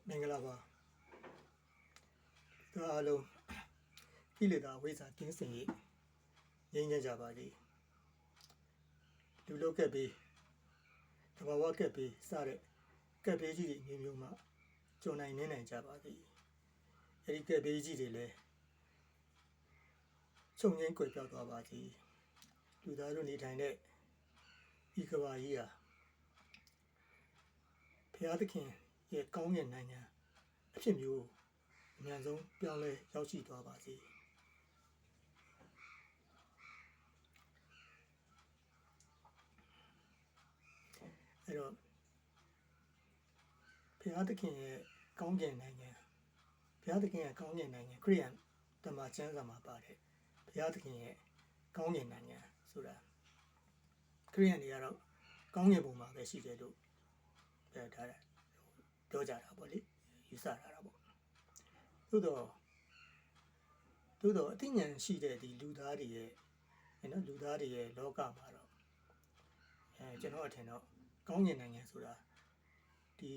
မင်္ဂလာပါဒါအားလုံးကိလေသာဝိဇ္ဇာကင်းစင်ရေးငြိမ်းချမ်းကြပါစေလူလောကက်ပေးတဘာဝကက်ပေးစတဲ့ကက်ပေးကြီးတွေမျိုးမျိုးမှကြုံနိုင်နေနိုင်ကြပါသည်အဲဒီကက်ပေးကြီးတွေလည်းချုပ်ငြိမ်းကွယ်ပြောက်သွားပါသည်လူသားတို့နေထိုင်တဲ့ဤကဘာကြီးဟာဘုရားသခင်ရဲ့ကောင်းကင်နိုင်ငံအဖြစ်မျိုးအများဆုံးပြောင်းလဲရောက်ရှိသွားပါစေအဲ့တော့ဘုရားသခင်ရဲ့ကောင်းကင်နိုင်ငံဘုရားသခင်ရဲ့ကောင်းကင်နိုင်ငံခရိယန်တမန်ကျမ်းစာမှာပါတယ်ဘုရားသခင်ရဲ့ကောင်းကင်နိုင်ငံဆိုတာခရိယန်တွေကတော့ကောင်းကင်ဘုံမှာပဲရှိတယ်လို့ပြောထားတယ်ပြောကြတာပေါ့လေယူဆတာပေါ့သို့တော့အသိဉာဏ်ရှိတဲ့ဒီလူသားတွေရဲ့နော်လူသားတွေရဲ့လောကမှာတော့ကျွန်တော်အထင်တော့ကောင်းကင်နိုင်ငံဆိုတာဒီ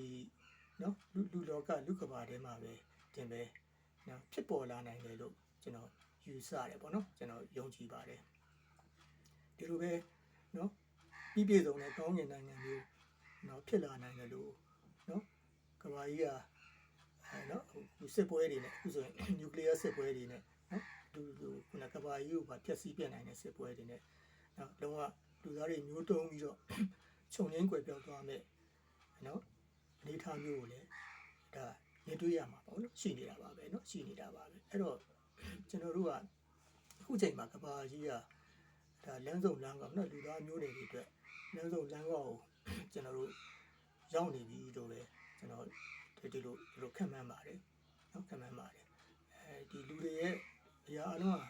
နော်လူလောကလူကဘာထဲမှာပဲတင်ပဲနော်ဖြစ်ပေါ်လာနိုင်တယ်လို့ကျွန်တော်ယူဆတယ်ပေါ့နော်ကျွန်တော်ယုံကြည်ပါတယ်ဒီလိုပဲနော်ပြီးပြည့်စုံတဲ့ကောင်းကင်နိုင်ငံမျိုးနော်ဖြစ်လာနိုင်တယ်လို့နော်ကဘာကြီးကနော်ဟိုစစ်ပွဲတွေနဲ့အခုဆိုရင်နျူကလ িয়ার စစ်ပွဲတွေနဲ့နော်ခုနကဘာကြီးကိုပါဖျက်ဆီးပြနိုင်တဲ့စစ်ပွဲတွေနဲ့နော်လုံးဝလူသားတွေမျိုးတုံးပြီးတော့ခြုံငင်းကွယ်ပြောက်သွားမဲ့နော်အနေထားမျိုးကိုလည်းဒါမြင်တွေ့ရမှာပေါ့နော်ရှိနေတာပါပဲနော်ရှိနေတာပါပဲအဲ့တော့ကျွန်တော်တို့ကအခုချိန်မှာကဘာကြီးကဒါလမ်းစုံလမ်းကောက်နော်လူသားမျိုးတွေအတွက်လမ်းစုံလမ်းကောက်ကိုကျွန်တော်တို့ရောက်နေပြီလို့ပဲကျွန်တော်ဒီလိုခံမှန်းပါတယ်နော်ခံမှန်းပါတယ်ဒီလူတွေရဲ့အရာအလုံးက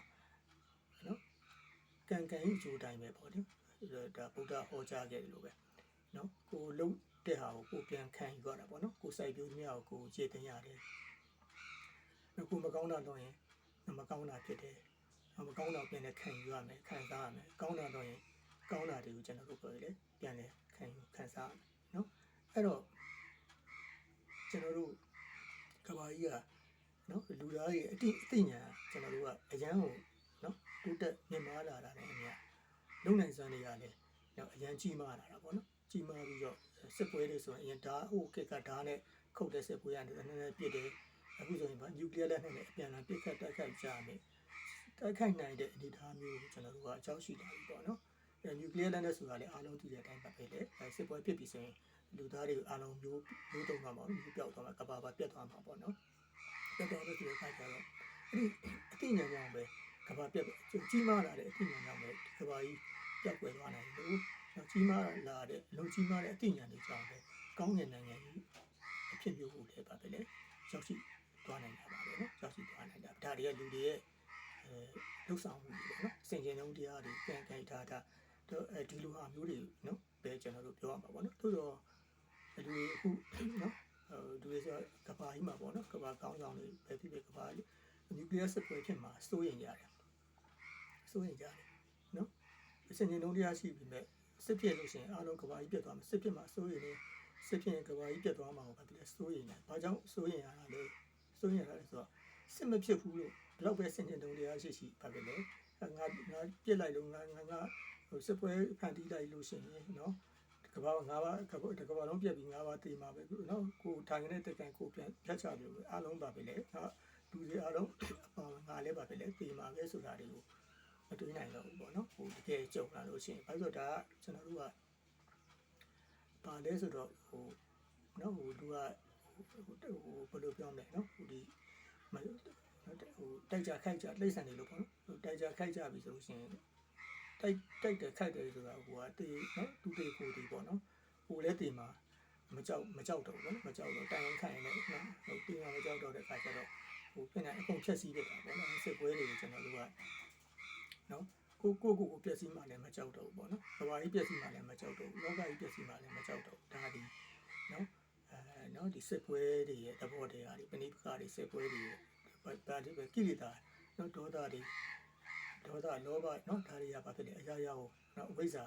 နော်ကံဤအကျိုးတိုင်းပဲပေါ့လေဒါဗုဒ္ဓဟောကြားခဲ့တယ်လို့ပဲနော်ကိုလုံးတဲ့ဟာကိုကိုပြန်ခံယူရတာပေါ့နော်ကိုစိုက်ပျိုးမြကိုကိုခြေတင်ရတယ်ကိုမကောင်းတာတော့ရင်မကောင်းတာဖြစ်တယ်မကောင်းတာပြန်လဲခံယူရမယ်ခံစားရမယ်ကောင်းတာတော့ရင်ကောင်းတာတွေကိုကျွန်တော်တို့ပြောရလေပြန်လဲခံစားရမယ်နော်အဲ့တော့ကျွန်တော်တို့ကဘာကြီးကနော်လူသားတွေအသိဉာဏ်ကျွန်တော်တို့ကအရန်ကိုနော်တိုးတက်မြင့်မားလာတာနဲ့အများလုံနိုင်စွမ်းတွေကလည်းနော်အရန်ကြီးမားလာတာပေါ့နော်ကြီးမားပြီးတော့စစ်ပွဲတွေဆိုရင်အရင်ဓာတ်ဟိုကက်ကဓာတ်နဲ့ခုတ်တဲ့စစ်ပွဲရတယ်နည်းနည်းပြစ်တယ်အခုဆိုရင်ဗာနျူကလ িয়ার လက်နက်နဲ့အပြန်အလှန်ပစ်ခတ်တိုက်ခိုက်ကြမယ်တိုက်ခိုက်နိုင်တဲ့အနေအထားမျိုးကိုကျွန်တော်တို့ကအကြောက်ရှိလာပြီပေါ့နော်နျူကလ িয়ার လက်နက်ဆိုတာလည်းအားလုံးသိတဲ့အတိုင်းပဲလေစစ်ပွဲဖြစ်ပြီးဆိုရင်လူသားတွေအားလုံးမျိုးတုံးမှာပေါ့မျိုးပြောက်သွားမှာကဘာပါပြတ်သွားမှာပေါ့နော်ပြတ်သွားလို့ဒီလိုခါကြတော့အဲ့ဒီအသိဉာဏ်ကြောင့်ပဲကဘာပြတ်ကြီးမားလာတဲ့အသိဉာဏ်ကြောင့်ပဲကဘာကြီးပြတ်ကွယ်သွားနိုင်လို့ကြီးမားလာတဲ့လုံကြီးမားတဲ့အသိဉာဏ်တွေကြောင့်ပဲကောင်းကင်နိုင်ငံကြီးအဖြစ်မျိုးကိုလည်းပါပဲလေရောက်ရှိသွားနိုင်တာပါပဲနော်ရောက်ရှိသွားနိုင်တာဒါတွေကလူတွေရဲ့လှုပ်ဆောင်မှုတွေပေါ့နော်စင်ကြယ်နှုန်းတရားတွေကံကြိုက်ထားတာဒီလိုဟာမျိုးတွေနော်ပဲကျွန်တော်တို့ပြောရမှာပေါ့နော်သို့တော့လူတွေအခုနော်လူတွေဆိုကဘာကြီးမှာပေါ့နော်ကဘာကောင်းဆောင်တွေပဲဖြစ်ဖြစ်ကဘာနျူကလ িয়ার စစ်ပွဲဖြစ်မှာစိုးရိမ်ကြတယ်နော်စင်ကြယ်နှုန်းတရားရှိပြီမဲ့စစ်ဖြစ်လို့ရှိရင်အားလုံးကဘာကြီးပြတ်သွားမယ်စစ်ဖြစ်မှာစိုးရိမ်နေစစ်ဖြစ်ရင်ကဘာကြီးပြတ်သွားမှာကိုပဲပြည့်စိုးရိမ်တယ်ဘာကြောင့်စိုးရိမ်ရတာလဲစိုးရိမ်ရတယ်ဆိုတော့စစ်မဖြစ်ဘူးလို့ဘလောက်ပဲစင်ကြယ်နှုန်းတရားရှိပါပဲလေငါပြစ်လိုက်လို့ငါဟိုစစ်ပွဲဖန်တီးလိုက်လို့ရှိရင်နော်ကဘာ၅ပါးကဘာလုံးပြက်ပြီး၅ပါးတေးမှာပဲနော်ကိုထိုင်နေတဲ့တက်ကံကိုပြန်ဖြတ်ချပြီးအားလုံးပါပဲလေလူတွေအားလုံးငါလည်းပါပဲလေတေးမှာပဲဆိုတာတွေကိုမတွေးနိုင်တော့ဘူးပေါ့နော်ဟိုတကယ်ကြုံလာလို့ရှိရင်ဘာလို့ဒါကကျွန်တော်တို့ကပါလဲဆိုတော့ဟိုနော်ဟိုသူကဟိုဘယ်လိုပြောမလဲနော်ဟိုဒီဟိုတိုက်ကြခိုက်ကြလိမ့်ဆန်နေလို့ပေါ့နော်ဟိုတိုက်ကြခိုက်ကြပြီဆိုလို့ရှိရင်တိုက်တယ်ခိုက်တယ်ဆိုတာဟိုကတေးနော်သူတေးကိုတေးပေါ့နော်ဟိုလဲတေးမှာမကြောက်တော့ဘူးနော်မကြောက်တော့တိုင်ခိုင်နေနော်ဟိုတေးမှာမကြောက်တော့တဲ့ခါကျတော့ဟိုပြင်နေအကုန်ဖြက်စီးပြတာပေါ့နော်စစ်ပွဲတွေကိုကျွန်တော်တို့ကနော်ကိုပျက်စီးမှလည်းမကြောက်တော့ဘူးပေါ့နော်။ဘာကြီးပျက်စီးမှလည်းမကြောက်တော့ဘူး။လောကကြီးပျက်စီးမှလည်းမကြောက်တော့ဘူး။ဒါဒီနော်နော်ဒီစစ်ပွဲတွေရဲ့သဘောတရားတွေပဏိပခါတွေစစ်ပွဲတွေဒါဒီပဲကိလေသာနော်ဒေါသလောဘနော်ဒါတွေကဘာဖြစ်လဲအရာရာကိုနော်အဝိဇ္ဇာ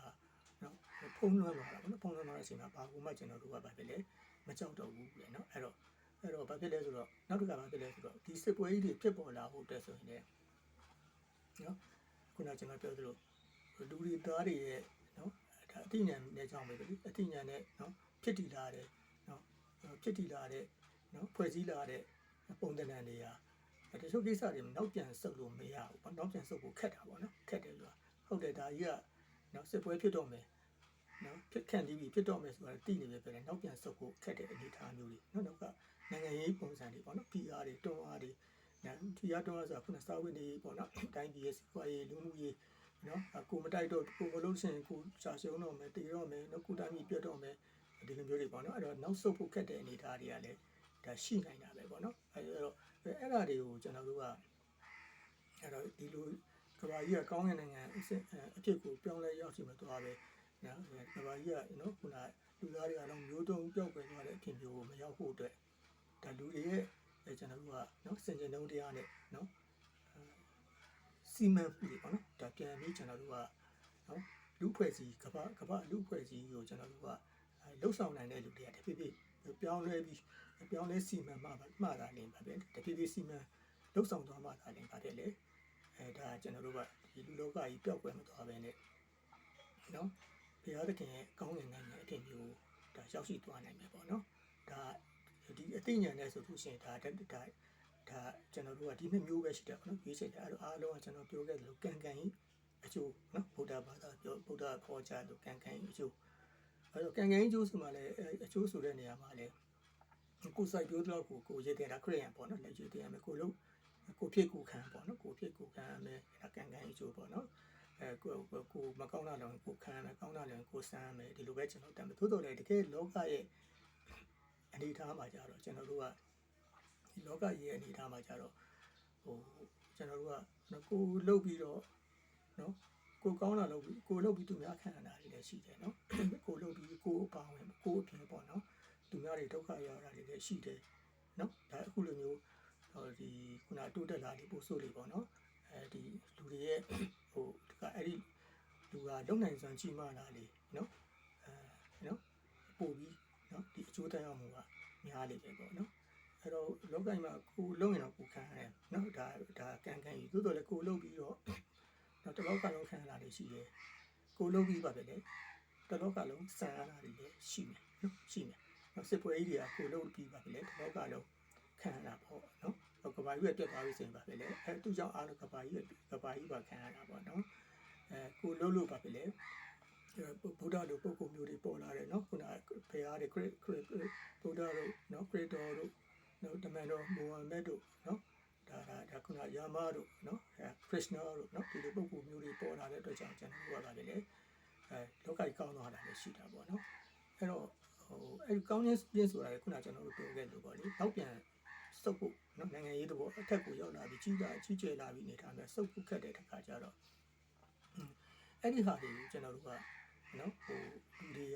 နော်ဖုံးလွှမ်းလာတာပေါ့နော်ဖုံးလွှမ်းလာတဲ့အချိန်မှာဘာကူမှကျွန်တော်တို့ကဘာဖြစ်လဲမကြောက်တော့ဘူးလေနော်အဲ့တော့ အဲ့တော့ဘာဖြစ်လဲဆိုတော့နောက်တစ်ခါဘာဖြစ်လဲဆိုတော့ဒီစစ်ပွဲကြီးတွေဖြစ်ပေါ်လာဖို့အတွက်ဆိုရင်လည်းနော်ခုနကျွန်တော်ပြောသလိုလူတွေသားတွေရဲ့နော်ဒါအသိဉာဏ်နဲ့ကြောင့်ပဲလေအသိဉာဏ်နဲ့နော်ဖြစ်တည်လာတဲ့နော်ဖြစ်တည်လာတဲ့နော်ဖွဲ့စည်းလာတဲ့ပုံသဏ္ဍာန်တွေဟာတချို့ကိစ္စတွေနောက်ပြန်ဆုပ်လို့မရဘူးပေါ့နောက်ပြန်ဆုပ်ဖို့ခက်တာပေါ့နော်ခက်တယ်ဆိုတာဟုတ်တယ်ဒါကြီးကနော်စစ်ပွဲဖြစ်တော့မယ်နော်ဖြစ်ခန့်ပြီးဖြစ်တော့မယ်ဆိုတာသိနေပဲပဲနောက်ပြန်ဆုပ်ဖို့ခက်တဲ့အနေအထားမျိုးတွေနော်နောက်ကနိုင်ငံရေးပုံစံတွေပေါ့နော် PR တွေတွန်းအားတွေနော် PR တွန်းအားဆိုတာခုနစာဝတ်နေပေါ့နော်တိုင်းပြည်ရဲ့စီးပွားရေးလူမှုရေးနော်ကိုမတိုက်တော့ကိုမလို့ရှင်ကိုရှာရှုံးတော့မယ်တည်တော့မယ်နော်ကိုတိုင်းပြည်ပြတ်တော့မယ်ဒီလိုမျိုးတွေပေါ့နော်အဲ့တော့နောက်ဆုတ်ဖို့ခက်တဲ့အနေအထားတွေကလည်းဒါရှိနိုင်တာပဲပေါ့နော်အဲ့တော့အဲ့ဒါတွေကိုကျွန်တော်တို့ကအဲ့တော့ဒီလိုကဘာကြီးကကောင်းတဲ့နိုင်ငံအဖြစ်ကိုပြောင်းလဲရောက်ရှိမှသွားပဲနော်ကဘာကြီးကနော်ခုနလူသားတွေကတော့မျိုးတုံးပြောက်ကွယ်သွားတဲ့အဖြစ်မျိုးကိုမရောက်ဖို့အတွက်ဒါလူတွေရဲ့ကျွန်တော်တို့ကနော်စင်ကြယ်နှုံးတရားနဲ့နော်စီမံမှုတွေပေါ့နော်ဒါပြန်ပြီးကျွန်တော်တို့ကနော်လူဖွဲ့စည်းကဘာလူဖွဲ့စည်းကိုကျွန်တော်တို့ကလှုပ်ဆောင်နိုင်တဲ့လူတွေကတဖြည်းဖြည်းပြောင်းလဲစီမံမှတာလင်းပါပဲတဖြည်းဖြည်းစီမံလှုပ်ဆောင်သွားမှတာလင်းပါတယ်လေဒါကျွန်တော်တို့ကဒီလူလောကကြီးပျောက်ကွယ်မသွားပဲနဲ့နော်ဘုရားသခင်ရဲ့ကောင်းကင်နိုင်ငံအထင်မျိုးဒါရောက်ရှိသွားနိုင်မယ်ပေါ့နော်ဒါဒီအသိဉာဏ်နဲ့ဆိုလို့ရှိရင်ဒါကျွန်တော်တို့ကဒီနှစ်မျိုးပဲရှိတယ်ပေါ့နော်ရွေးချယ်တယ်အဲ့လိုအားလုံးကကျွန်တော်ပြောခဲ့သလိုကံကြီးအကျိုးနော်ဗုဒ္ဓဘာသာပြောဗုဒ္ဓခေါ်ကြလို့ကံကြီးအကျိုးအဲ့တော့ကံကြီးအကျိုးဆိုမှလည်းအကျိုးဆိုတဲ့နေရာမှာလည်းကိုယ်စိုက်ပြောတော့ကိုရည်တင်တာခရစ်ယာန်ပေါ့နော်လက်ရွေးတင်ရမယ်ကိုလို့ကိုဖြစ်ကိုခံပေါ့နော်ကိုဖြစ်ကိုခံရမယ်ကံကြီးအကျိုးပေါ့နော်ကိုမကောင်းတာလည်းကိုခံရမယ်ကောင်းတာလည်းကိုစမ်းရမယ်ဒီလိုပဲကျွန်တော်တတ်မယ်သို့တော်လည်းတကယ်လောကရဲ့အနေအထားမှာကြတော့ကျွန်တော်တို့ကဒီလောကကြီးရဲ့အနေအထားမှာကြတော့ကျွန်တော်တို့ကကိုလှုပ်ပြီးတော့နော်ကိုကောင်းတာလုပ်ပြီးကိုလှုပ်ပြီးသူများခံရတာတွေလည်းရှိတယ်နော်ကိုလှုပ်ပြီးကိုအပါဝင်ကိုအပြင်ပေါ့နော်သူများတွေဒုက္ခရောက်တာတွေလည်းရှိတယ်နော်ဒါအခုလိုမျိုးဒီခုနတိုးတက်လာတဲ့ပို့ဆိုးတွေပေါ့နော်ဒီလူတွေရဲ့အဲ့ဒီလူကလုံနိုင်စွမ်းကြီးမားလာလေနော်နော်ပို့ပြီးနော်ဒီအကျိုးတက်ရောက်မှုကများလေပဲပေါ့နော်အဲ့တော့လောကကြီးမှာကိုလုံရင်တော့ကိုခံရတယ်နော်ဒါကံကြီးသို့တော်လည်းကိုလုံပြီးတော့တော့တလောကလုံးခံရတာတွေရှိတယ်ကိုလုံပြီးပါပဲလေတလောကလုံးဆန်ရတာတွေလည်းရှိမယ်နော်ရှိမယ်နော်စစ်ပွဲကြီးတွေကကိုလုံပြီးပါပဲလေတလောကလုံးခံရတာပေါ့နော်ကဘာကြီးပြတ်သွားပြီဆိုရင်ပါပဲလေသူ့ကြောင့်အားလုံးကဘာကြီးပါခံရတာပေါ့နော်ကိုလုံလို့ပါပဲလေဗုဒ္ဓလိုပုဂ္ဂိုလ်မျိုးတွေပေါ်လာတယ်နော်ခုနဘုရားတွေခရစ်ဗုဒ္ဓတို့နော်ခရစ်တော်တို့နော်တမန်တော်မိုဟာမက်တို့နော်ဒါခုနယာမတို့နော်ခရစ်နာတို့နော်ဒီလိုပုဂ္ဂိုလ်မျိုးတွေပေါ်လာတဲ့အတွက်ကြောင့်ကျွန်တော်တို့ကလည်းလောကကြီးကောင်းသွားတာလည်းရှိတာပေါ့နော်အဲ့တော့အဲ့ကောင်းခြင်းဆိုတာကခုနကျွန်တော်တို့ပြောခဲ့လို့ပေါ့လေနောက်ပြန်စုပ်ဖို့နော်နိုင်ငံရေးတဘောအထက်ကိုရောက်လာပြီးကြီးကျယ်လာပြီးနေတာနဲ့စုပ်ဖို့ခက်တဲ့တခါကျတော့အဲ့ဒီဟာတွေကိုကျွန်တော်တို့ကနော်လူတွေ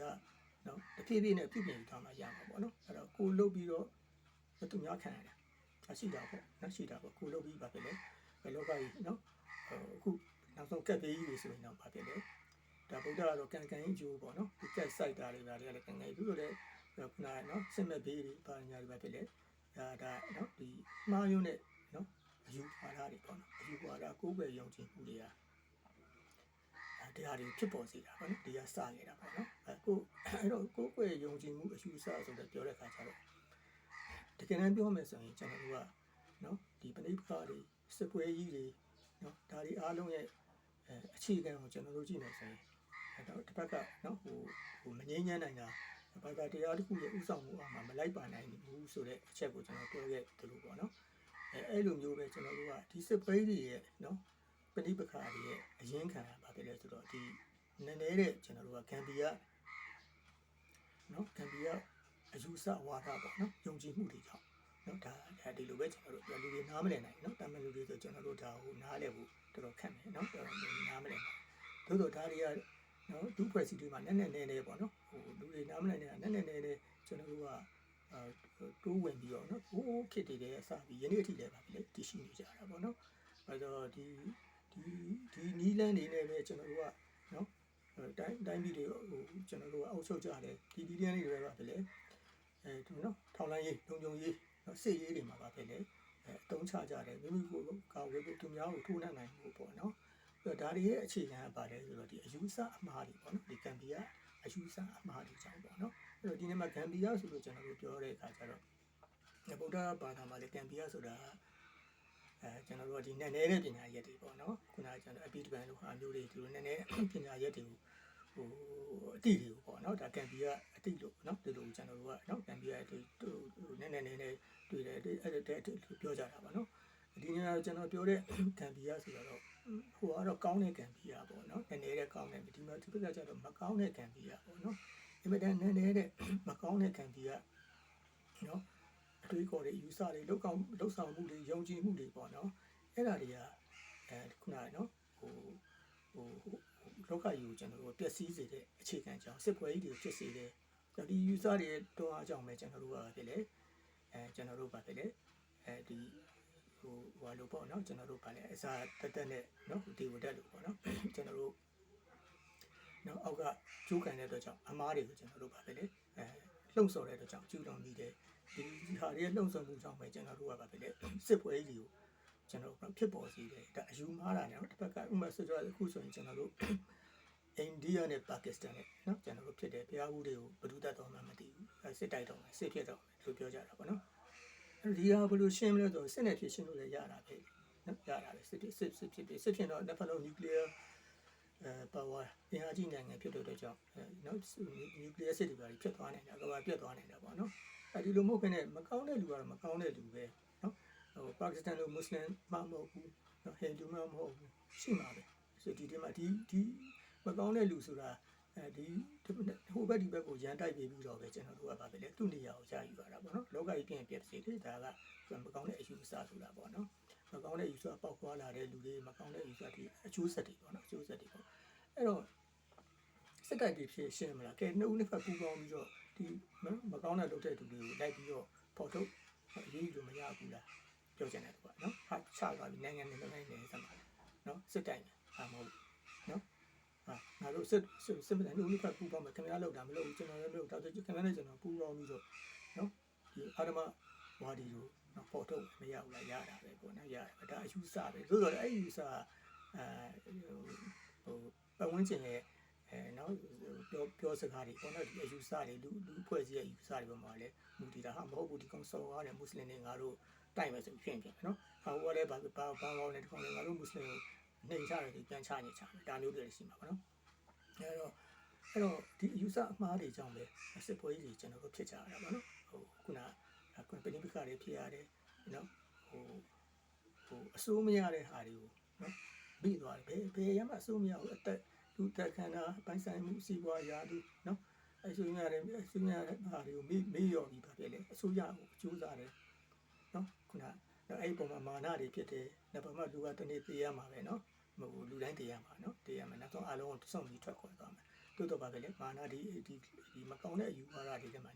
ကနော်တဖြည်းဖြည်းနဲ့ပြုပြင်ထားမှရမှာပေါ့နော်အဲ့တော့ကိုလှုပ်ပြီးတော့သူများခံရတယ်ရှိတာပေါ့နော်ရှိတာပေါ့ကိုလှုပ်ပြီးပါပဲလေဘယ်လောကကြီးနော်အခုနောက်ဆုံးကက်ပေးကြီးတွေဆိုရင်တော့ပါပဲလေဒါဗုဒ္ဓကတော့ကံအကျိုးပေါ့နော်ဒီကက်စိုက်တာတွေလည်းကံသူတို့လည်းခုနကနော်စင်မဲ့ဘေးတွေပါညာတွေပါပဲလေဒါနော်ဒီမှားယွန်းတဲ့နော်အယူဝါဒတွေပေါ့နော်အယူဝါဒကိုယ်ပဲယုံကြည်မှုတွေကတရားတွေဖြစ်ပေါ်စေတာပေါ့နော်တရားစခဲ့တာပေါ့နော်အဲ့တော့ကိုယ်ပဲယုံကြည်မှုအယူဆဆိုတဲ့ပြောတဲ့ခါကျတော့တကယ်တမ်းပြောမယ်ဆိုရင်ကျွန်တော်တို့ကနော်ဒီပဋိပက္ခတွေစစ်ပွဲကြီးတွေနော်ဒါတွေအားလုံးရဲ့အခြေခံကိုကျွန်တော်တို့ကြည့်နေဆိုရင်တော့တစ်ဖက်ကနော်ဟိုမငြိမ်းချမ်းနိုင်တာဘာသာတရားတစ်ခုရဲ့ဥဆောင်မှုအောင်မှာမလိုက်ပါနိုင်ဘူးဆိုတဲ့အချက်ကိုကျွန်တော်ပြောခဲ့သလိုပေါ့နော်အဲ့လိုမျိုးပဲကျွန်တော်တို့ကဒီစစ်ပွဲတွေရဲ့နော်ပဋိပက္ခတွေရဲ့အရင်းခံတာဘာဖြစ်လဲဆိုတော့ဒီနည်းနည်းတဲ့ကျွန်တော်တို့ကဂမ်ဘီယာနော်ဂမ်ဘီယာအယူဆဝါဒပေါ့နော်ယုံကြည်မှုတွေကြောင့်နော်ဒါဒီလိုပဲကျွန်တော်တို့လူတွေနားမလည်နိုင်နော်တာမန်လူတွေဆိုကျွန်တော်တို့ဒါဟိုနားလည်ဖို့တော်တော်ခက်မယ်နော်တော်တော်နားမလည်သို့တော့ဒါတွေကနော်ဒုဖွဲ့စည်းတွေမှာနည်းနည်းပေါ့နော်ဟိုလူတွေနားမလည်နေတာနည်းနည်းကျွန်တော်တို့ကတိုးဝင်ပြီးတော့နော်ဟိုခစ်တွေတဲ့အစပြီးယနေ့အထိလည်းပါပြီလေတရှိနေကြတာပေါ့နော်အဲတော့ဒီနီးလန်းနေနဲ့ပဲကျွန်တော်တို့ကနော်တိုင်းပြည်တွေဟိုကျွန်တော်တို့ကအုပ်ချုပ်ကြတယ်ဒီနီးလန်းတွေပဲပါပဲလေသူနော်ထောင်လိုင်းရေးလုံခြုံရေး နော်စစ်ရေးတွေမှာပါဖြစ်လေအတုံးချကြတယ်မိမိကိုကာဝေးဖို့သူများကိုထိုးနှက်နိုင်ဖို့ပေါ့နော်ဒါတွေရဲ့အခြေခံကပါတယ်ဆိုတော့ဒီအယူဆအမှားတွေပေါ့နော်ဒီဂမ်ဘီယာအယူဆအမှားတွေကြောင့်ပေါ့နော်အဲ့တော့ဒီနေ့မှာဂမ်ဘီယာဆိုလို့ကျွန်တော်တို့ပြောတဲ့အခါကျတော့ဗုဒ္ဓဘာသာမှာလည်းဂမ်ဘီယာဆိုတာကျွန်တော်တို့ဒီနည်းနည်းတဲ့ပညာရက်တွေပေါ့နော်ခုနကကျွန်တော်အပိတပံလို့ဟာမျိုးတွေဒီလိုနည်းနည်းပညာရက်တွေကိုအတိတွေကိုပေါ့နော်ဒါဂမ်ဘီယာအတိလို့နော်ဒီလိုကျွန်တော်တို့ကနော်ဂမ်ဘီယာတွေနည်းနည်းတွေ့တယ်အဲ့ပြောကြတာပေါ့နော်ဒီနေ့ကျွန်တော်ပြောတဲ့ဂမ်ဘီယာဆိုတော့ဟိုကတော့ကောင်းတဲ့ဂမ်ဘီယာပေါ့နော်နည်းနည်းတဲ့ကောင်းတဲ့ဒီမှာဒီဘက်ကကျတော့မကောင်းတဲ့ဂမ်ဘီယာပေါ့နော်ဒီမှာနည်းနည်းတဲ့မကောင်းတဲ့ဂမ်ဘီယာနော်အတွေးခေါ်တဲ့ယူဆတွေလောက်ဆောင်မှုတွေယုံကြည်မှုတွေပေါ့နော်အဲ့ဒါတွေကခုနကနော်ဟိုလောကကြီးကိုကျွန်တော်တို့ပျက်စီးစေတဲ့အခြေခံကြောင့်စစ်ပွဲကြီးတွေဖြစ်စေတဲ့ဒီ user တွေတော့အကြောင်းပဲကျွန်တော်တို့ကဖြစ်လေကျွန်တော်တို့ပါဖြစ်လေဒီဟိုလိုပေါ့နော်ကျွန်တော်တို့ပါလေအစားတက်နဲ့နော်ဒီဝတက်လို့ပေါ့နော်ကျွန်တော်တို့နော်အောက်ကကျိုးခံတဲ့အတွက်ကြောင့်အမားတွေကိုကျွန်တော်တို့ပါဖြစ်လေလှုံ့ဆော်တဲ့အတွက်ကြောင့်ကျူးလွန်မိတယ်ဒီဟာတွေလှုံ့ဆော်မှုကြောင့်ပဲကျွန်တော်တို့ကပါဖြစ်လေစစ်ပွဲကြီးကိုကျွန်တော်တို့ဖြစ်ပေါ်စေတယ်ဒါအယူမှားတာနဲ့တစ်ဖက်ကဥပမာဆိုတော့အခုဆိုရင်ကျွန်တော်တို့အိန္ဒိယနဲ့ပါကစ္စတန်နဲ့နော်ကျွန်တော်တို့ဖြစ်တယ်ဘုရားဘူးတွေကိုဘယ်သူတတ်တော်မှမသိဘူးစစ်တိုက်တော့မယ်စစ်ဖြစ်တော့မယ်လို့ပြောကြတာပေါ့နော်ဒီဟာဘယ်လိုရှင်းမလဲဆိုတော့စစ်နဲ့ဖြစ်ရှင်းလို့လည်းရတာပဲနော်ရတာပဲစစ်ဖြစ်တော့နှစ်ဖက်လုံး nuclear power အင်အားကြီးနိုင်ငံဖြစ်တဲ့အတွက်ကြောင့်နော် nuclear စစ်တွေပါဖြစ်သွားနိုင်တယ်ကဘာပြတ်သွားနိုင်တယ်ပေါ့နော်အဲဒီလိုမဟုတ်ခင်နဲ့မကောင်းတဲ့လူကတော့မကောင်းတဲ့လူပဲနော်ဟိုပါကစ္စတန်လိုမွတ်စလင်မှမဟုတ်ဘူးနော်ဟိန္ဒူမှမဟုတ်ဘူးရှိမှာပဲဆိုဒီမှာဒီမကောင်းတဲ့လူဆိုတာဒီဟိုဘက်ဒီဘက်ကိုရန်တိုက်ပြီးတော့ပဲကျွန်တော်တို့ကပါပဲလေသူ့နေရာကိုကြာယူရတာပေါ့နော်လောကကြီးပြည့်စေတယ်ဒါကမကောင်းတဲ့အယူအဆဆိုတာပေါ့နော်မကောင်းတဲ့အယူအဆပေါက်ပွားလာတဲ့လူတွေမကောင်းတဲ့အယူအဆတွေအကျိုးဆက်တွေပေါ့နော်အကျိုးဆက်တွေပေါ့အဲ့တော့စစ်တိုက်တွေဖြစ်ရှင်းမလားကဲနှစ်ဦးနှစ်ဖက်ပူးပေါင်းပြီးတော့ဒီမကောင်းတဲ့လုပ်တဲ့လူတွေကိုလိုက်ပြီးတော့ပေါ်ထုတ်အရေးယူလို့မရဘူးလားပြောချင်တယ်ကွာနော်ဟာချသွားပြီနိုင်ငံနဲ့နိုင်ငံနဲ့စမှာနော်စစ်တိုက်နေဟာမဟုတ်နော်ငါတို့စစ်မတဲ့လူတွေဖက်ပူပေါင်းမယ်ခင်ဗျားလောက်တာမလုပ်ဘူးကျွန်တော်လည်းမလုပ်ဒါဆိုခင်ဗျားနဲ့ကျွန်တော်ပူပေါင်းပြီးတော့နော်ဒီအာရမဝါဒီကိုနော်ပေါ်ထုတ်မရဘူးလားရတာပဲပေါ့နော်ရတယ်ဒါအယူဆပဲဆိုတော့အဲ့ဒီယူဆဟိုပတ်ဝန်းကျင်ရဲ့နော်ပြောစကားတွေပေါ့နော်ဒီအယူဆတွေလူဖွဲ့စည်းရဲ့အယူဆတွေပေါ်မှာလည်းမူတည်တာဟာမဟုတ်ဘူးဒီကောင်စော်ကားတယ်မွတ်စလင်တွေငါတို့တိုက်မယ်ဆိုဖြစ်နော်ဟာဟိုကလည်းဘာကောင်းလဲဒီကောင်လည်းငါတို့မွတ်စလင်ကိုနှိမ်ချတယ်ဒီပြန်ချနေချတယ်ဒါမျိုးတွေရှိမှာပေါ့နော်အဲ့တော့ဒီအယူဆအမှားတွေကြောင့်ပဲစစ်ပွဲကြီးကျွန်တော်တို့ဖြစ်ကြရတာပေါ့နော်ဟိုခုနပဋိပက္ခတွေဖြစ်ရတယ်နော်ဟိုအစိုးမရတဲ့ဟာတွေကိုနော်ပြီးသွားတယ်ဘယ်ရမှအစိုးမရဘူးအသက်လူတက်ခန္ဓာပိုင်းဆိုင်မှုစီးပွားရာလူနော်အစိုးရတဲ့ဟာတွေကိုမေ့လျော့ပြီးပါပြလေအစိုးရကိုအကျိုးစားတယ်နော်ခုနအဲ့ပုံမှာမာနတွေဖြစ်တယ်နောက်ပုံမှာလူကတနေ့သိရမှာပဲနော်မဟုတ်လူတိုင်းသိရမှာနော်သိရမှာနောက်ဆုံးအလုံးကိုစုံပြီးထွက်ခွာသွားမှာတိုးတော့ပါပဲလေမာနဒီမကောင်းတဲ့အယူဝါဒတွေထဲမှာ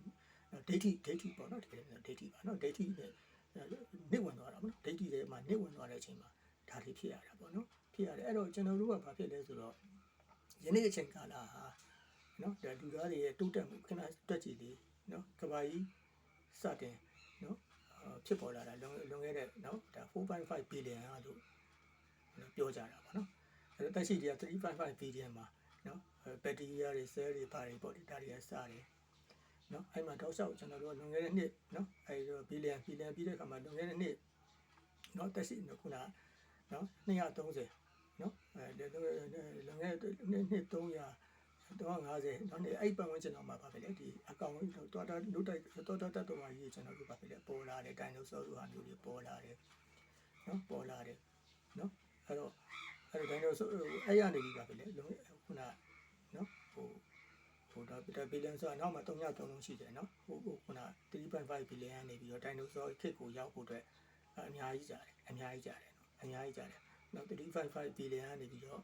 ဒိဋ္ဌိပေါ့နော်ဒီဒိဋ္ဌိပါနော်ဒိဋ္ဌိနဲ့နေဝင်သွားတာပေါ့နော်ဒိဋ္ဌိတွေမှာနေဝင်သွားတဲ့အချိန်မှာဒါတွေဖြစ်ရတာပေါ့နော်ဖြစ်ရတယ်အဲ့တော့ကျွန်တော်တို့ကဘာဖြစ်လဲဆိုတော့ယနေ့အချိန်ကာလဟာနော်ဒါလူသားတွေရဲ့တိုးတက်မှုခဏတွက်ကြည့်လေနော်ကဘာကြီးစတင်နော်ဖြစ်ပေါ်လာတာလွန်ခဲ့တဲ့နော်ဒါ4.5 billion လို့ပြောကြတာပေါ့နော်အဲ့တော့တက်ရှိတွေက3.5 billion မှာနော်ဘက်တီးရီးယားတွေဆဲတွေဘာတွေပေါ့ဒီဒါတွေကစတယ်နော်အဲ့မှာတောက်လျှောက်ကျွန်တော်တို့လွန်ခဲ့တဲ့နှစ်နော်အဲ့တော့ billion ပြီးတဲ့အခါမှာလွန်ခဲ့တဲ့နှစ်နော်တက်ရှိခုနနော်230နော်လွန်ခဲ့တဲ့နှစ်300 350နော်အဲ့ပတ်ဝန်းကျင်တော့မှာပါပဲလေဒီအကောင်တော်တာလုတိုက်တော်တာတော်ပါကြီးကျွန်တော်တို့ပါပဲလေပေါ်လာတယ်ဒိုင်နိုဆောတို့ဟာမျိုးတွေပေါ်လာတယ်နော်ပေါ်လာတယ်နော်အဲ့တော့ဒိုင်နိုဆောအဲ့ရနေပြီပါပဲလေခုနနော်ဟိုဒါဘီလီယံဆိုတာနောက်မှာ3.3လုံးရှိတယ်နော်ဟိုခုန3.5 ဘီလီယံနေပြီးတော့ဒိုင်နိုဆောခစ်ကိုရောက်ဖို့အတွက်အများကြီးကြတယ်နော်3.5 ဘီလီယံနေပြီးတော့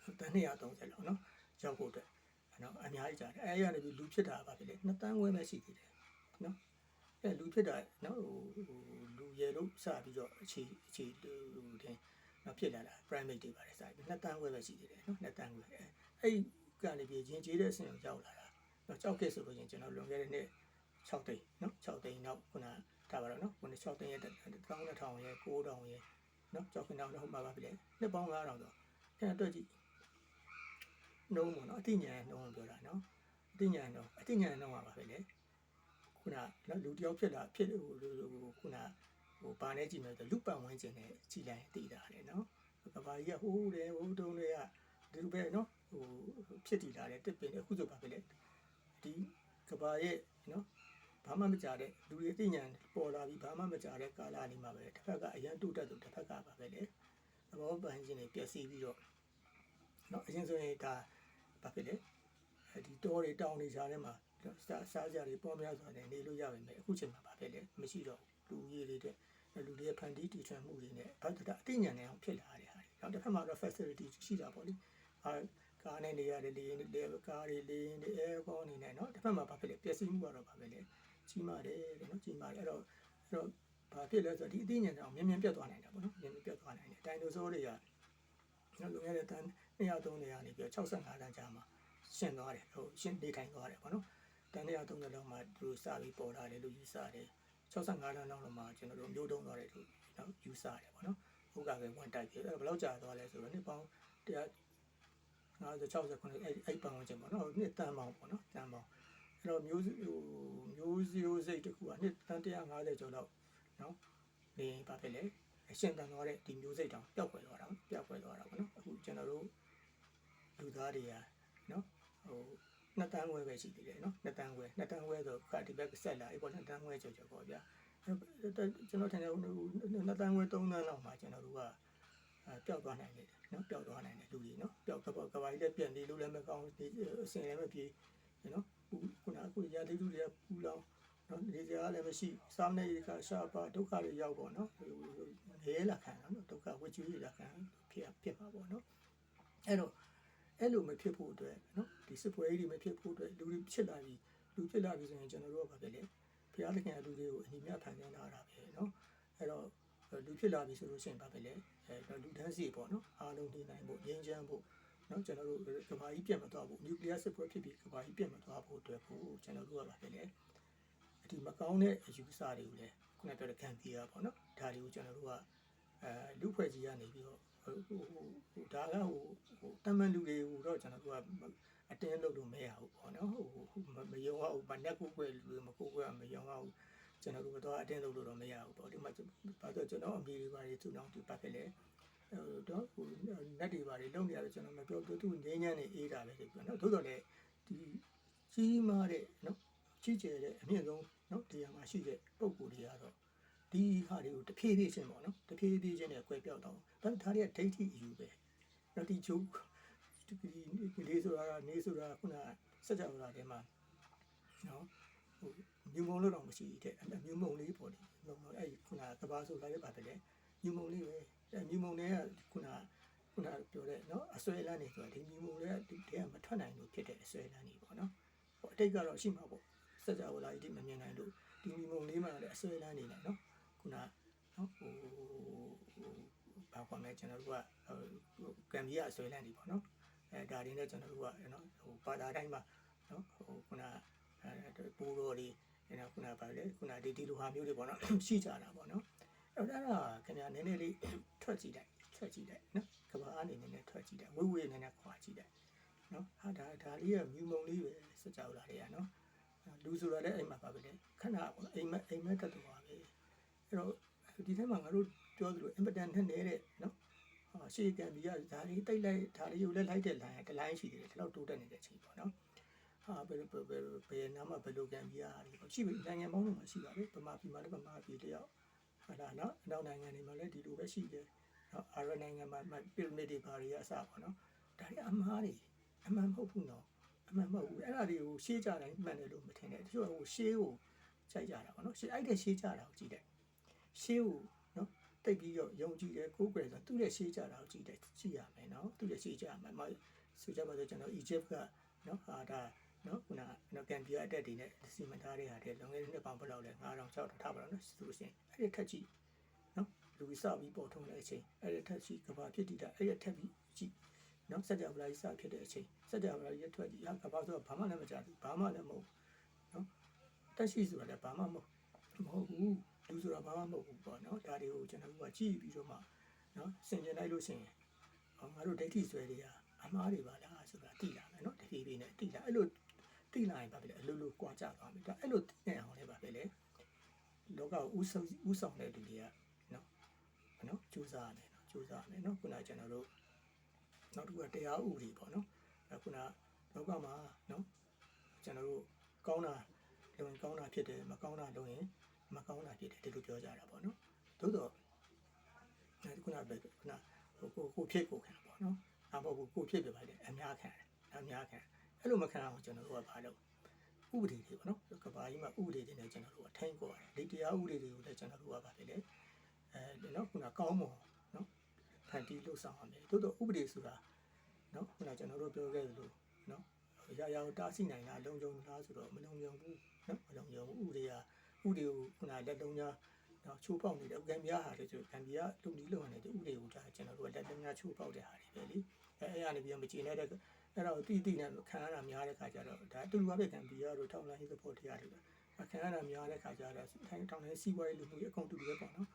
230လောက်နော်ရောက်ဖို့အတွက်နော်အများကြီးကြတယ်အဲ့ရနေပြီးလူဖြစ်တာပါပဲလေ2တန်းခွဲပဲရှိသေးတယ်နော်အဲ့လူဖြစ်တာနော်ဟိုလူရယ်လို့စပြီးတော့အခြေလူတင်နော်ဖြစ်လာတာ primate တွေပါတယ်စပြီး2တန်းခွဲပဲရှိသေးတယ်နော်2တန်းခွဲအဲ့ကနေပြီးရင်ကျေးတဲ့အဆင့်ကိုရောက်လာတာနော်ကြောက်ခဲ့ဆိုလို့ရင်ကျွန်တော်လွန်ခဲ့တဲ့နှစ်6သိန်းနော်6သိန်းနောက်ခုန ထားပါတော့နော်ခု6သိန်းရဲ့12000ရဲ့9000ရဲ့နော်ကြောက်ခင်တောင်တော့ဟုတ်ပါပါပြီလေနှစ်ပေါင်း9000ဆိုခင်ဗျာတွက်ကြည့်နှုံးပေါ့နော်အတိညာနှုံးပြောတာနော်အတိညာနှုံးပါပဲလေခုနလူတယောက်ဖြစ်လာဖြစ်ဟိုခုနဘာနဲ့ကြည့်မယ်ဆိုလူပတ်ဝန်းကျင်နဲ့ကြည်လိုက်တည်တာလေနော်ကဘာကြီးကဟိုးတယ်ဟိုးတုံးတွေကဒီလိုပဲနော်ဟိုဖြစ်တည်လာတယ်တစ်ပင်အခုဆိုပါပဲလေဒီကဘာရဲ့နော်ဘာမှမကြတဲ့လူတွေအသိဉာဏ်ပေါ်လာပြီးဘာမှမကြတဲ့ကာလလေးမှာပဲတစ်ဖက်ကအရန်တုတ်တက်သူတစ်ဖက်ကပါပဲလေသဘောပန်ခြင်းတွေပျက်စီးပြီးတော့နော်အရင်ဆိုရင်ဒါဘာဖြစ်လဲဒီတောတွေတောင်တွေရှားထဲမှာစားကြတွေပေါ်များစွာနဲ့နေလို့ရပါမယ်အခုချိန်မှာပါပဲလေမရှိတော့လူကြီးတွေတဲ့လူတွေဖန်တီးတည်ထွင်မှုတွေနဲ့ဘာတအသိဉာဏ်နဲ့အောင်ဖြစ်လာတဲ့ဟာတွေနောက်တစ်ဖက်မှာတော့ facility ရှိတာပေါ့လေကားနဲ့နေရတယ်လေကားတွေလေအဲကောင်းနေတယ်နော်တစ်ဖက်မှာဘာဖြစ်လဲပျက်စီးမှုကတော့ဘာပဲလေကြီးမားတယ်တဲ့နော်ကြီးမားတယ်အဲ့တော့ဘာဖြစ်လဲဆိုတော့ဒီအသိဉာဏ်အောင်မြင်ပြတ်သွားနိုင်တာပေါ့နော်မြင်ပြတ်သွားနိုင်တယ်ဒိုင်နိုဆောတွေကနော်လွန်ခဲ့တဲ့တန်း200 300နေပြီး65တန်းကြာမှာရှင်သွားတယ်ဟိုရှင်နေထိုင်သွားတယ်ပေါ့နော်တန်း130လောက်မှာသူစပြီးပေါ်လာတယ်လို့ယူဆတယ်65တန်းလောက်မှာကျွန်တော်တို့မျိုးတုံးသွားတယ်လို့နော်ယူဆတယ်ပေါ့နော်ဟုတ်ကဲ့ဝန်တိုက်ပြီအဲ့ဘယ်လောက်ကြာသွားလဲဆိုတော့နှစ်ပေါင်း150 60ခုအဲ့ပတ်ဝန်းကျင်ပေါ့နော်နှစ်တန်းပေါင်းပေါ့နော်တန်းပေါင်းအဲ့တော့မျိုးစိတ်တစ်ခုကနှစ်တန်း150ကျော်လောက်နော်နေပါပဲလေအရှင်တန်သွားတဲ့ဒီမျိုးစိတ်တောင်ပျောက်ကွယ်သွားတာပေါ့နော်အခုကျွန်တော်တို့လူသားတွေကနော်ဟိုနှစ်တန်းခွဲပဲရှိသေးတယ်နော်နှစ်တန်းခွဲဆိုခါဒီဘက်ဆက်လာအေးပေါ့နှစ်တန်းခွဲကျော်ပေါ့ဗျာကျွန်တော်ထင်တယ်နှစ်တန်းခွဲ3တန်းလောက်မှာကျွန်တော်တို့ကပျောက်သွားနိုင်တယ်နော်ပျောက်သွားနိုင်တယ်လူတွေနော်ပျောက်ကဘာကြီးလည်းပြန်နေလို့လည်းမကောင်းဒီအစင်လည်းမပြေနော်ခုရသေးလူတွေကပူလောင်နော်ဒီစရာလည်းမရှိစားနေကရှာပါဒုက္ခတွေရောက်ပေါ့နော်ရဲလာခံနော်ဒုက္ခဝကြွေးလာခံဖြစ်မှာပေါ့နော်အဲ့လိုမဖြစ်ဖို့အတွက်နော်ဒီစစ်ပွဲကြီးတွေမဖြစ်ဖို့အတွက်လူတွေဖြစ်လာပြီးဆိုရင်ကျွန်တော်တို့ကဘာပဲလဲဘုရားသခင်လူတွေကိုအညီမြဖန်ဆင်းလာတာပဲနော်အဲ့တော့လူဖြစ်လာပြီဆိုလို့ရှိရင်ဘာပဲလဲလူတန်းစီပေါ့နော်အားလုံးနေနိုင်ဖို့ငြိမ်းချမ်းဖို့နော်ကျွန်တော်တို့ကဘာကြီးပြတ်မသွားဘူးနျူကလ িয়ার စစ်ပွဲဖြစ်ပြီးကဘာကြီးပြတ်မသွားဖို့အတွက်ကိုကျွန်တော်တို့ကဘာပဲလဲဒီမကောင်းတဲ့အယူဆတွေကိုလည်းခုနပြောတဲ့ခံပြရပေါ့နော်ဒါတွေကိုကျွန်တော်တို့ကလူဖွဲ့ကြီးကနေပြီးတော့ဒါကတမန်လူတွေကိုတော့ကျွန်တော်တို့ကအတင်းလုပ်လို့မရဘူးပေါ့နော်မယုံအောင်ဗနက်ကိုကွယ်လူမကိုကွယ်မယုံအောင်ကျွန်တော်တို့ကတော့အတင်းလုပ်လို့တော့မရဘူးပေါ့ဒီမှာဘာလို့ကျွန်တော်အမေတွေပါတွေသူ့နောက်ဒီပတ်ခဲ့လေတော့နက်တွေပါတွေလုံနေရတယ်ကျွန်တော်မပြောသူငင်းညမ်းနေအေးတာပဲဆိုပြီးနော်သို့တော်လည်းဒီကြီးမားတဲ့နော်ကြီးကျယ်တဲ့အမြင့်ဆုံးနော်တရားမှာရှိတဲ့ပုံကိုယ်တွေကတော့ဒီဟာတွေကိုတဖြည်းဖြည်းချင်းပေါ့နော်တဖြည်းဖြည်းချင်းနဲ့ကွယ်ပြောက်တော့ဒါတွေကဒိဋ္ဌိအယူပဲနော်ဒီချိုးဒီလေးဆိုတာနေဆိုတာခုနစကြဝဠာထဲမှာနော်မြူမုံလို့တော့မရှိတဲ့မြူမုံလေးပေါ့လေအဲ့ခုနကဘာဆိုလာရပါတယ်လေမြူမုံလေးပဲမြူမုံတွေကခုနပြောတဲ့နော်အစွဲလန်းနေဆိုတာဒီမြူမုံတွေကဒီထဲမထွက်နိုင်လို့ဖြစ်တဲ့အစွဲလန်းနေပေါ့နော်အတိတ်ကတော့ရှိမှာပေါ့စကြဝဠာကြီးမမြင်နိုင်လို့ဒီမြူမုံလေးမှာလည်းအစွဲလန်းနေတယ်နော်ခုနနော်ဘာခေါ်မလဲကျွန်တော်တို့ကကံကြီးအစွဲလန်းနေပေါ့နော်ဒါတွေနဲ့ကျွန်တော်တို့ကနော်ဘာသာတိုင်းမှာနော်ခုနပူတော်တွေနော်ခုနပါလေခုနဒီလိုဟာမျိုးတွေပေါ့နော်ရှိကြတာပေါ့နော်အဲ့ဒါခင်ဗျာနည်းနည်းလေးထွက်ကြည့်လိုက်နော်ကဘာအနေနဲ့ထွက်ကြည့်လိုက်ဝေးနည်းနည်းခွာကြည့်လိုက်နော်ဟာဒါလေးကမြူမုံလေးပဲစကြဝဠာတွေကနော်လူဆိုတာလည်းအိမ်မှာပါပဲလေခဏပေါ့အိမ်မက်တက်တော့ပါပဲအဲ့တော့ဒီထဲမှာငါတို့ပြောသလိုအင်ပတန်နဲ့နေတဲ့နော်ရှေ့ကံပြီးရဒါလေးတိတ်လိုက်ဒါလေးကိုလည်းလိုက်တဲ့ line တ line ရှိသေးတယ်ဒီလောက်တိုးတက်နေတဲ့အချိန်ပေါ့နော်ဟာဘယ်နားမှာဘယ်လိုကံပြီးရတယ်ပေါ့ရှိပြီနိုင်ငံပေါင်းစုံမှာရှိပါလေဗမာပြည်မှာလည်းဗမာပြည်တယောက်ဟာဒါနော်အနောက်နိုင်ငံတွေမှာလည်းဒီလိုပဲရှိတယ်နော်အာရနိုင်ငံမှာပီရမစ်တွေဘာတွေအစပေါ့နော်ဒါတွေအမှားတွေအမှန်မဟုတ်ဘူးနော်အမှန်မဟုတ်ဘူးအဲ့ဒါတွေကိုရှေးကြတိုင်းမှန်တယ်လို့မထင်နဲ့တချို့ရှေးကိုခြိုက်ကြတာပေါ့နော်ရှေးအဲ့တဲ့ရှေးကြတာကိုကြည့်တယ်ရှေးကိုနော်တိတ်ပြီးတော့ယုံကြည်တယ်ကိုးကွယ်ဆိုသူ့ရဲ့ရှေးကြတာကိုကြည့်ရမယ်နော်သူ့ရဲ့ရှေးကြမှာဆိုကြပါစို့ကျွန်တော် Egypt ကနော်ဟာဒါနော်ခုနကဂမ်ဘီယာအတက်တွေနဲ့စီမံထားတဲ့ဟာတွေလုံခဲ့တဲ့နှစ်ပေါင်းဘယ်လောက်လဲ9000 6000ထားပါတော့နော်ဆိုလို့ရှိရင်အဲ့ဒီထက်ကြည့်နော်လူစပြီးပေါ်ထုံးတဲ့အချိန်အဲ့ဒီထက်ကြည့်ကဘာဖြစ်တည်တာအဲ့ဒီထက်ပြီးကြည့်နော်စကြဝဠာကြီးစဖြစ်တဲ့အချိန်စကြဝဠာကြီးထွက်ကြည့်ကဘာဆိုတော့ဘာမှလည်းမကြဘူးဘာမှလည်းမဟုတ်နော်တက်ရှိဆိုတာလည်းဘာမှမဟုတ်ဘူး လူဆိုတာဘာမှမဟုတ်ဘူးပေါ့နော်ဒါတွေကိုကျွန်တော်တို့ကကြည့်ပြီးတော့မှနော်ဆင်ခြင်လိုက်လို့ရှိရင်ငါတို့ဒိဋ္ဌိဆွဲတွေကအမှားတွေပါလားဆိုတာသိလာမယ်နော်တဖြည်းဖြည်းနဲ့သိလာအဲ့လိုသိလာရင်ပါပဲလေအလိုလိုကြွားကြသွားမယ်ဒါအဲ့လိုသိနေအောင်လည်းပါပဲလေလောကကိုဥဆောင်တဲ့လူတွေကနော်ကြိုးစားရမယ်နော်ကြိုးစားရမယ်နော်ခုနကျွန်တော်တို့နောက်တစ်ခုကတရားဥပဒေပေါ့နော်ခုနလောကမှာနော်ကျွန်တော်တို့ကောင်းတာလုံရင်ကောင်းတာဖြစ်တယ်မကောင်းတာလုံရင်မကောင်းတာဖြစ်တယ်ဒီလိုပြောကြတာပေါ့နော်သို့တော့ခုနပဲခုနကိုဖြစ်ကိုခံပေါ့နော်အဘောကိုဖြစ်ပြပါတယ်အများခံအဲ့လိုမခံအောင်ကျွန်တော်တို့ကဘာလုပ်ဥပဒေတွေပေါ့နော်ကဘာကြီးမှာဥပဒေတွေနဲ့ကျွန်တော်တို့ကထိုင်းပေါ်တယ်ဒီတရားဥပဒေတွေကိုလည်းကျွန်တော်တို့ကပါတယ်လေနော်ခုနကောင်းမွန်နော်ဖန်တီးလို့ဆောင်ရမယ်သို့တော့ဥပဒေဆိုတာနော်ခုနကျွန်တော်တို့ပြောခဲ့လို့နော်ရာကိုတားဆီးနိုင်လားလုံခြုံလားဆိုတော့မလုံခြုံဘူးနော်မလုံခြုံဘူးဥပဒေကိုခုနလက်လုံးများနော်ချိုးပေါက်နေတဲ့ကံပြားဟာတွေဆိုကံပြားလုံဒီလုံနေတဲ့ဥပဒေကိုဒါကျွန်တော်တို့လက်လုံးများချိုးပေါက်တဲ့ဟာတွေပဲလေအဲ့ကနေပြီးမကြည်နေတဲ့အဲ့တော့တိနဲ့ခံရတာများတဲ့ခါကျတော့ဒါတူတူပဲကံပြားတို့ထောက်လိုင်းသဘောတရားတွေပဲခံရတာများတဲ့ခါကျတော့ထိုင်းထောင်ထဲစီးပွားရေးလူမှုရေးအကုန်တူတူပဲပေါ့နော်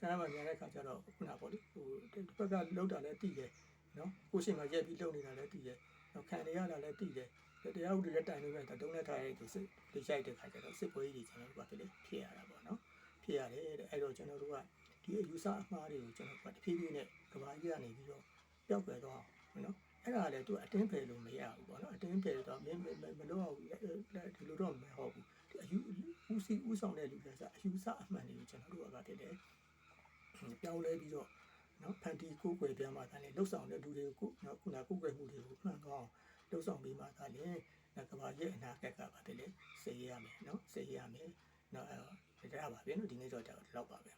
ခံရမှာများတဲ့ခါကျတော့ခုနပေါ့လေဟိုတစ်ဖက်ကလောက်တာလည်းတည်တယ်နော်ကိုရှိမှရက်ပြီးလုံနေတာလည်းတည်တယ်နော်ခံရတာလည်းတည်တယ်တရားဥပဒေလည်းတိုင်လို့ပဲတုံးနဲ့ထားရတဲ့စစ်ဒီရိုက်တဲ့ခါကျတော့စစ်ပွဲကြီးတွေကျွန်တော်တို့ကဖြစ်လေဖြစ်ရတာပေါ့နော်ဖြစ်ရတယ်တဲ့အဲ့တော့ကျွန်တော်တို့ကဒီအယူဆအမှားတွေကိုကျွန်တော်ကတဖြည်းဖြည်းနဲ့ကဘာကြီးကနေပြီးတော့ပျောက်ကွယ်သွားအောင်နော်အဲ့ဒါလည်းသူအတင်းဖယ်လို့မရဘူးပေါ့နော်အတင်းဖယ်တော့မလို့အောင်ဒီလိုတော့မဟုတ်ဘူးဒီအယူဥဆောင်တဲ့လူတွေကအယူဆအမှန်တွေကိုကျွန်တော်တို့ကဘာဖြစ်လဲပြောင်းလဲပြီးတော့နော်ဖန်တီကိုယ်ွယ်ပြမှသာလေလှုပ်ဆောင်တဲ့လူတွေကိုနော်ခုနကိုယ်ွယ်မှုတွေကိုမှန်ကောင်းလှုပ်ဆောင်ပြီးမှသာလေကဘာရဲ့အနာဂတ်ကပါပဲလေစေရမယ်နော်စေရမယ်နော်အဲ့တော့ဒါပါပဲနော်ဒီနေ့တော့လောက်ပါပဲ